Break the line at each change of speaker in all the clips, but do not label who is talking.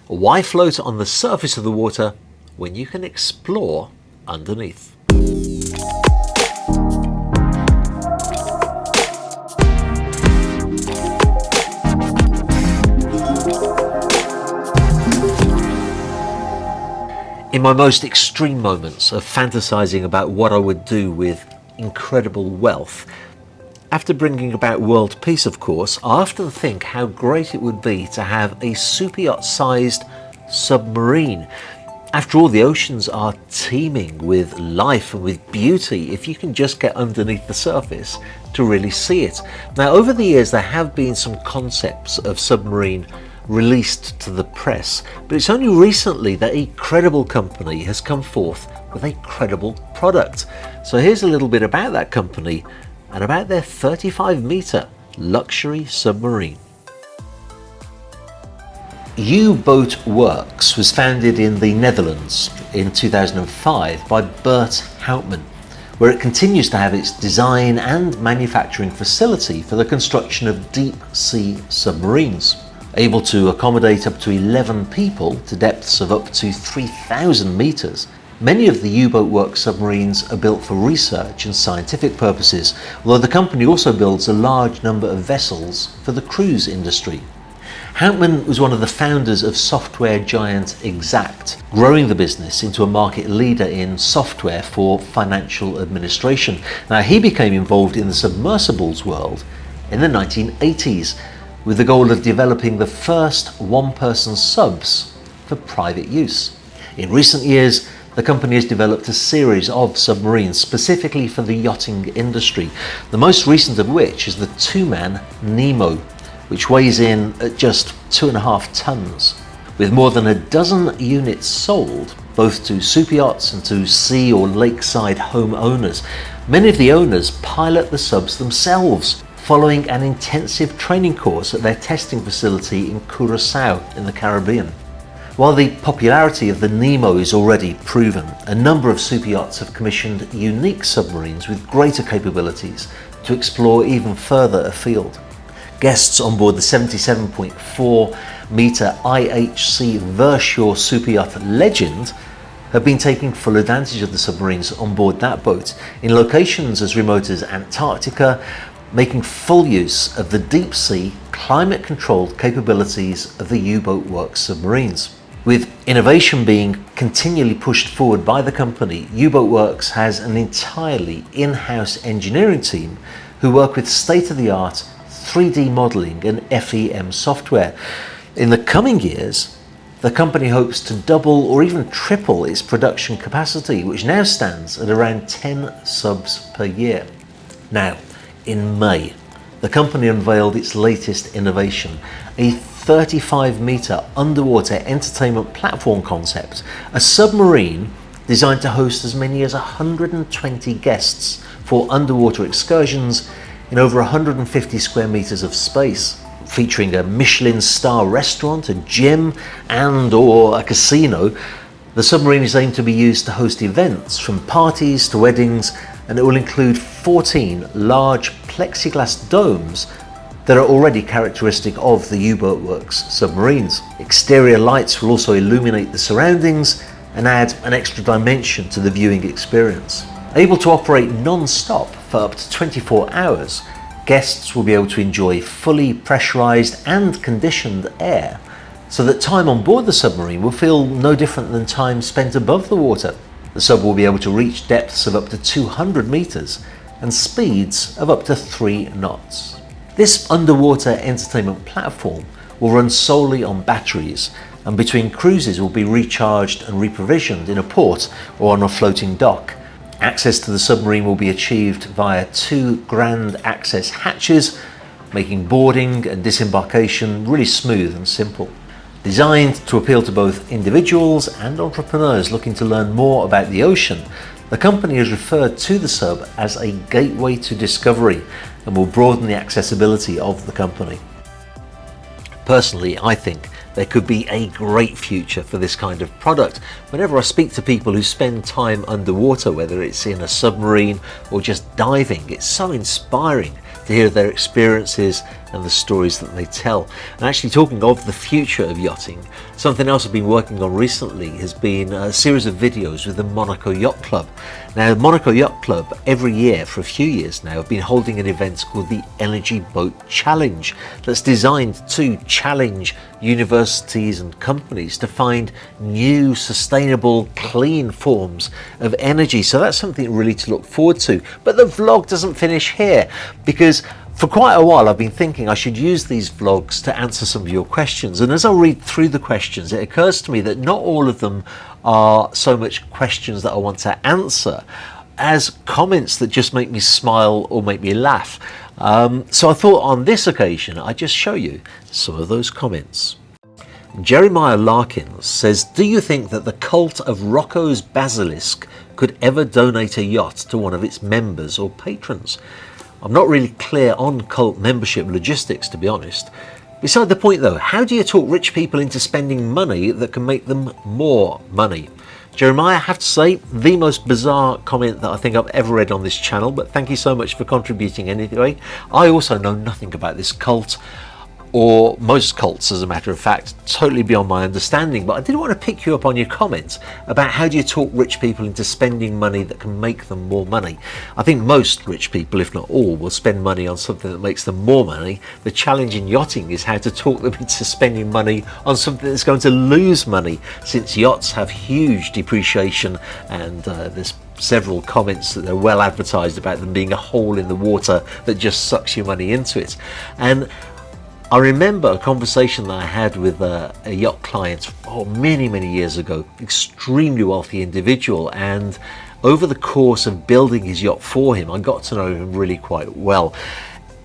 Why float on the surface of the water when you can explore underneath? In my most extreme moments of fantasizing about what I would do with incredible wealth, after bringing about world peace, of course, I often think how great it would be to have a superyacht-sized submarine. After all, the oceans are teeming with life and with beauty if you can just get underneath the surface to really see it. Now, over the years, there have been some concepts of submarine released to the press, but it's only recently that a credible company has come forth with a credible product. So here's a little bit about that company and about their 35-meter luxury submarine. Uboat Worx was founded in the Netherlands in 2005 by Bert Houtman, where it continues to have its design and manufacturing facility for the construction of deep-sea submarines, able to accommodate up to 11 people to depths of up to 3,000 meters. Many of the Uboat Worx submarines are built for research and scientific purposes, although the company also builds a large number of vessels for the cruise industry. Houtman was one of the founders of software giant Exact, growing the business into a market leader in software for financial administration. Now, he became involved in the submersibles world in the 1980s with the goal of developing the first one-person subs for private use. In recent years, the company has developed a series of submarines specifically for the yachting industry, the most recent of which is the two-man Nemo, which weighs in at just 2.5 tons. With more than a dozen units sold, both to superyachts and to sea or lakeside home owners, many of the owners pilot the subs themselves, following an intensive training course at their testing facility in Curacao in the Caribbean. While the popularity of the Nemo is already proven, a number of superyachts have commissioned unique submarines with greater capabilities to explore even further afield. Guests on board the 77.4-meter IHC Vershore superyacht Legend have been taking full advantage of the submarines on board that boat in locations as remote as Antarctica, making full use of the deep-sea, climate-controlled capabilities of the Uboat Worx submarines. With innovation being continually pushed forward by the company, Uboat Worx has an entirely in-house engineering team who work with state-of-the-art 3D modelling and FEM software. In the coming years, the company hopes to double or even triple its production capacity, which now stands at around 10 subs per year. Now, in May, the company unveiled its latest innovation, a 35-meter underwater entertainment platform concept, a submarine designed to host as many as 120 guests for underwater excursions in over 150 square meters of space. Featuring a Michelin star restaurant, a gym and/or a casino, the submarine is aimed to be used to host events from parties to weddings, and it will include 14 large plexiglass domes that are already characteristic of the Uboat Worx submarines. Exterior lights will also illuminate the surroundings and add an extra dimension to the viewing experience. Able to operate non-stop for up to 24 hours, guests will be able to enjoy fully pressurized and conditioned air, so that time on board the submarine will feel no different than time spent above the water. The sub will be able to reach depths of up to 200 meters and speeds of up to 3 knots. This underwater entertainment platform will run solely on batteries, and between cruises will be recharged and reprovisioned in a port or on a floating dock. Access to the submarine will be achieved via 2 grand access hatches, making boarding and disembarkation really smooth and simple. Designed to appeal to both individuals and entrepreneurs looking to learn more about the ocean, the company has referred to the sub as a gateway to discovery and will broaden the accessibility of the company. Personally, I think there could be a great future for this kind of product. Whenever I speak to people who spend time underwater, whether it's in a submarine or just diving, it's so inspiring to hear their experiences and the stories that they tell. And actually, talking of the future of yachting, something else I've been working on recently has been a series of videos with the Monaco Yacht Club. Now, the Monaco Yacht Club every year for a few years now have been holding an event called the Energy Boat Challenge that's designed to challenge universities and companies to find new, sustainable, clean forms of energy. So that's something really to look forward to. But the vlog doesn't finish here, because for quite a while I've been thinking I should use these vlogs to answer some of your questions. And as I read through the questions, it occurs to me that not all of them are so much questions that I want to answer as comments that just make me smile or make me laugh. So I thought on this occasion I'd just show you some of those comments. Jeremiah Larkins says, do you think that the cult of Rocco's Basilisk could ever donate a yacht to one of its members or patrons? I'm not really clear on cult membership logistics, to be honest. Beside the point though, how do you talk rich people into spending money that can make them more money? Jeremiah, I have to say, the most bizarre comment that I think I've ever read on this channel, but thank you so much for contributing anyway. I also know nothing about this cult, or most cults as a matter of fact, totally beyond my understanding. But I did want to pick you up on your comments about how do you talk rich people into spending money that can make them more money. I think most rich people, if not all, will spend money on something that makes them more money. The challenge in yachting is how to talk them into spending money on something that's going to lose money, since yachts have huge depreciation, and there's several comments that they're well advertised about them being a hole in the water that just sucks your money into it. And I remember a conversation that I had with a yacht client many years ago, extremely wealthy individual, and over the course of building his yacht for him, I got to know him really quite well.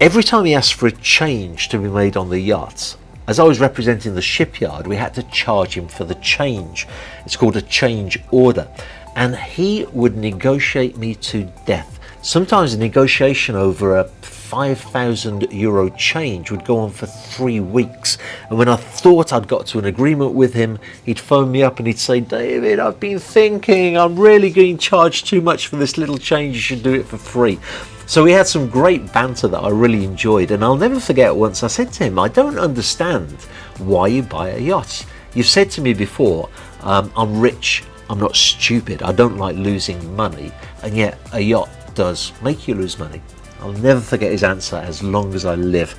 Every time he asked for a change to be made on the yacht, as I was representing the shipyard, we had to charge him for the change. It's called a change order, and he would negotiate me to death. Sometimes a negotiation over a €5,000 change would go on for 3 weeks, and when I thought I'd got to an agreement with him, he'd phone me up and he'd say, David, I've been thinking I'm really getting charged too much for this little change, you should do it for free. So we had some great banter that I really enjoyed, and I'll never forget once I said to him, I don't understand why you buy a yacht. You've said to me before, I'm rich, I'm not stupid, I don't like losing money, and yet a yacht does make you lose money. I'll never forget his answer as long as I live.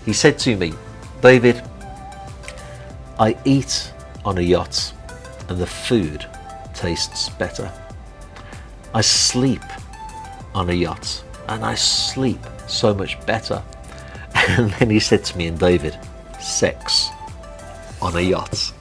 He said to me, David, I eat on a yacht and the food tastes better. I sleep on a yacht and I sleep so much better. And then he said to me, and David, sex on a yacht.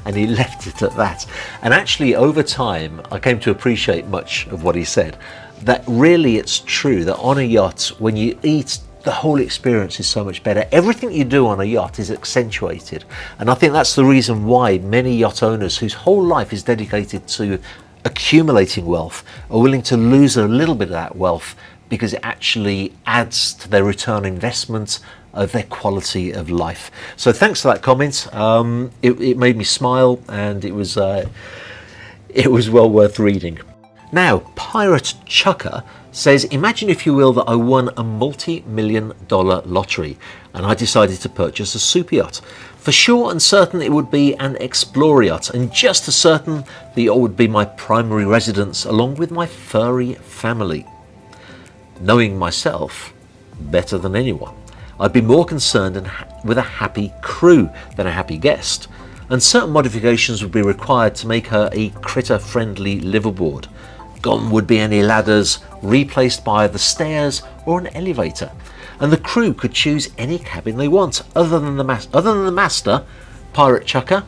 And he left it at that. And actually over time I came to appreciate much of what he said, that really it's true that on a yacht, when you eat, the whole experience is so much better. Everything you do on a yacht is accentuated, and I think that's the reason why many yacht owners whose whole life is dedicated to accumulating wealth are willing to lose a little bit of that wealth, because it actually adds to their return on investment of their quality of life. So thanks for that comment. It made me smile, and it was well worth reading. Now, Pirate Chuka says, imagine if you will that I won a multi-million-dollar lottery and I decided to purchase a super yacht. For sure and certain it would be an Explorer yacht, and just as certain the yacht would be my primary residence along with my furry family. Knowing myself better than anyone, I'd be more concerned with a happy crew than a happy guest, and certain modifications would be required to make her a critter-friendly liveaboard. Gone would be any ladders, replaced by either stairs or an elevator, and the crew could choose any cabin they want, other than the master. Pirate Chuka,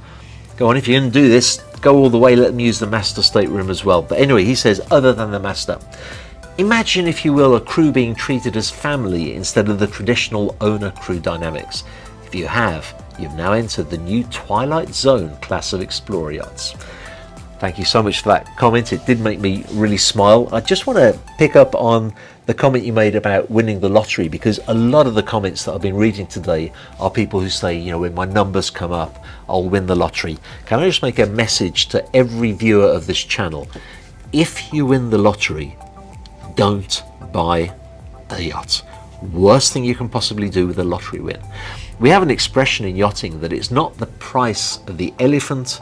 go on, if you're going to do this, go all the way, let them use the master stateroom as well. But anyway, he says other than the master. Imagine, if you will, a crew being treated as family instead of the traditional owner-crew dynamics. If you have, you've now entered the new Twilight Zone class of Explorer yachts. Thank you so much for that comment. It did make me really smile. I just want to pick up on the comment you made about winning the lottery, because a lot of the comments that I've been reading today are people who say, you know, when my numbers come up, I'll win the lottery. Can I just make a message to every viewer of this channel? If you win the lottery, don't buy a yacht. Worst thing you can possibly do with a lottery win. We have an expression in yachting that it's not the price of the elephant,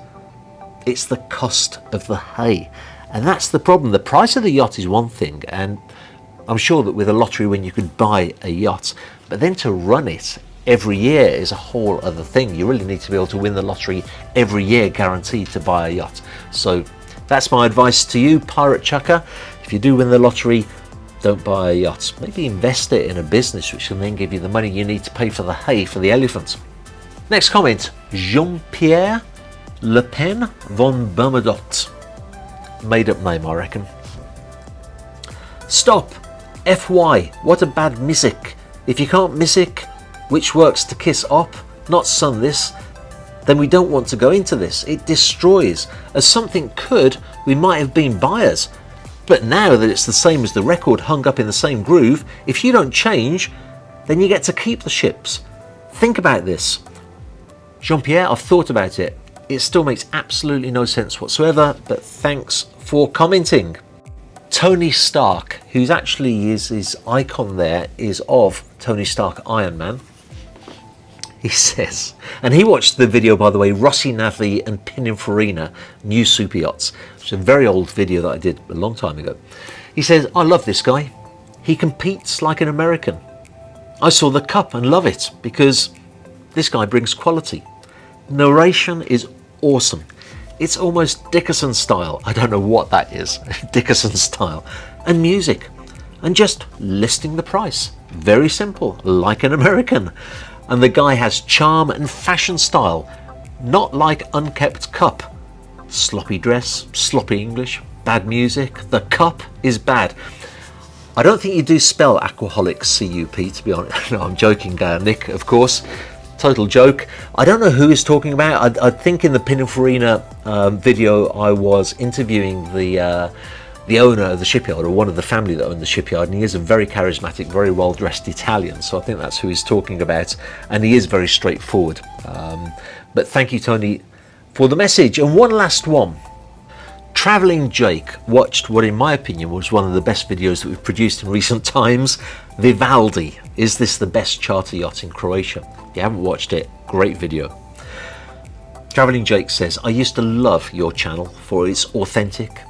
it's the cost of the hay. And that's the problem. The price of the yacht is one thing, and I'm sure that with a lottery win you could buy a yacht, but then to run it every year is a whole other thing. You really need to be able to win the lottery every year, guaranteed to buy a yacht. So that's my advice to you, Pirate Chuka. If you do win the lottery, don't buy a yacht. Maybe invest it in a business which can then give you the money you need to pay for the hay for the elephants. Next comment, JeanPierre Le Pen von Bermudot. Made up name, I reckon. Stop. FY. What a bad music. If you can't music, which works to kiss up, not sun this, then we don't want to go into this. It destroys. As something could, we might have been buyers. But now that it's the same as the record hung up in the same groove, if you don't change, then you get to keep the ships. Think about this. JeanPierre, I've thought about it. It still makes absolutely no sense whatsoever, but thanks for commenting. Tony Stark, who's actually his icon there is of Tony Stark Iron Man. He says, and he watched the video, by the way, Rossi Navi and Pininfarina, new super yachts. It's a very old video that I did a long time ago. He says, I love this guy. He competes like an American. I saw the cup and love it because this guy brings quality. Narration is awesome. It's almost Dickerson style. I don't know what that is. Dickerson style. And music. And just listing the price. Very simple, like an American. And the guy has charm and fashion style, not like Unkept Cup. Sloppy dress, sloppy English, bad music. The cup is bad. I don't think you do spell Aquaholic C-U-P, to be honest. No, I'm joking, Nick, of course. Total joke. I don't know who he's talking about. I think in the Pininfarina video I was interviewing the owner of the shipyard, or one of the family that owned the shipyard, and he is a very charismatic, very well-dressed Italian, so I think that's who he's talking about, and he is very straightforward. But thank you, Tony, for the message. And one last one. Travelling Jake watched what in my opinion was one of the best videos that we've produced in recent times, Vivaldi. Is this the best charter yacht in Croatia? If you haven't watched it, great video. Travelling Jake says, I used to love your channel for its authentic,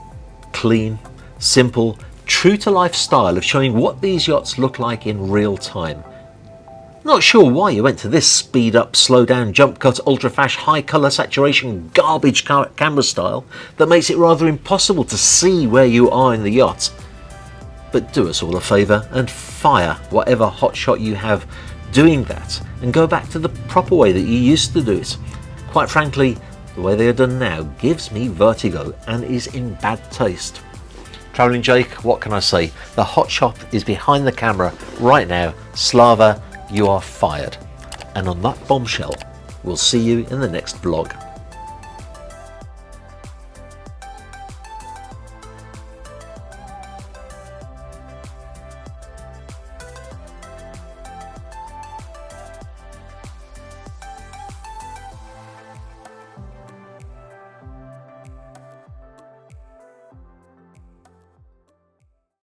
clean, simple, true-to-life style of showing what these yachts look like in real time. Not sure why you went to this speed up, slow down, jump cut, ultra flash, high colour saturation, garbage camera style that makes it rather impossible to see where you are in the yacht. But do us all a favour and fire whatever hotshot you have doing that and go back to the proper way that you used to do it. Quite frankly, the way they are done now gives me vertigo and is in bad taste. Travelling Jake, what can I say? The hot shot is behind the camera right now. Slava, you are fired. And on that bombshell, we'll see you in the next vlog.